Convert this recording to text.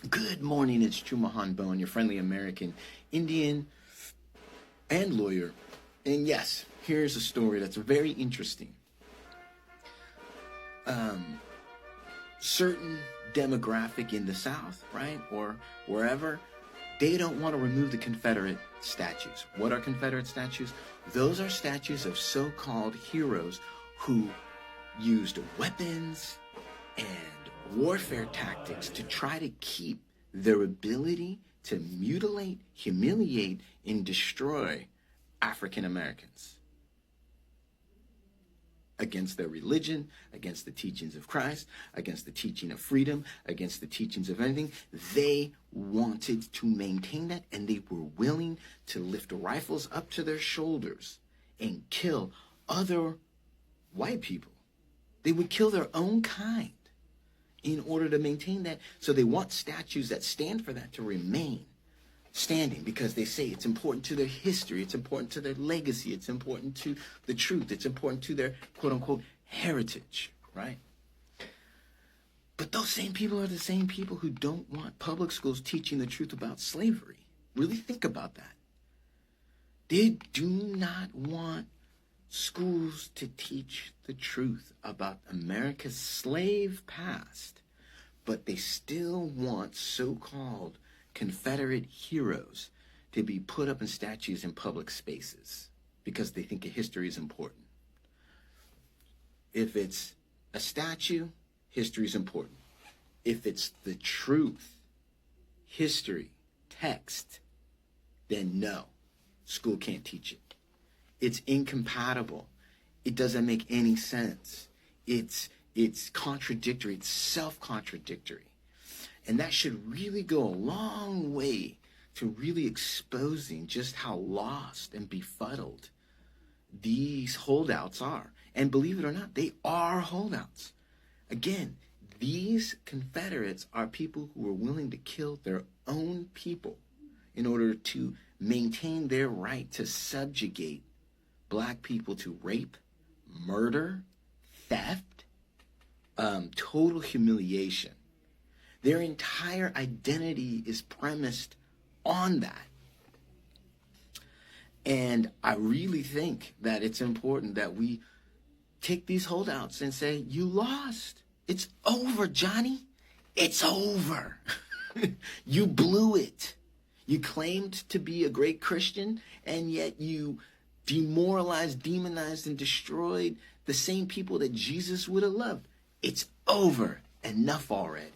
Good morning, it's Chumahan Bone, your friendly American Indian and lawyer. And yes, here's a story that's very interesting. Certain demographic in the South, right, or wherever, they don't want to remove the Confederate statues. What are Confederate statues? Those are statues of so-called heroes who used weapons and warfare tactics to try to keep their ability to mutilate, humiliate, and destroy African Americans against their religion, against the teachings of Christ, against the teaching of freedom, against the teachings of anything. They wanted to maintain that, and they were willing to lift rifles up to their shoulders and kill other white people. They would kill their own kind in order to maintain that. So they want statues that stand for that to remain standing, because they say it's important to their history, it's important to their legacy, it's important to the truth, it's important to their quote-unquote heritage, right? But those same people are the same people who don't want public schools teaching the truth about slavery. Really think about that. They do not want schools to teach the truth about America's slave past, but they still want so-called Confederate heroes to be put up in statues in public spaces because they think history is important. If it's a statue, history is important. If it's the truth, history, text, then no, school can't teach it. It's incompatible. It doesn't make any sense. It's contradictory. It's self-contradictory. And that should really go a long way to really exposing just how lost and befuddled these holdouts are. And believe it or not, they are holdouts. Again, these Confederates are people who were willing to kill their own people in order to maintain their right to subjugate black people to rape, murder, theft, total humiliation. Their entire identity is premised on that. And I really think that it's important that we take these holdouts and say, you lost. It's over, Johnny. It's over. You blew it. You claimed to be a great Christian, and yet you demoralized, demonized, and destroyed the same people that Jesus would have loved. It's over. Enough already.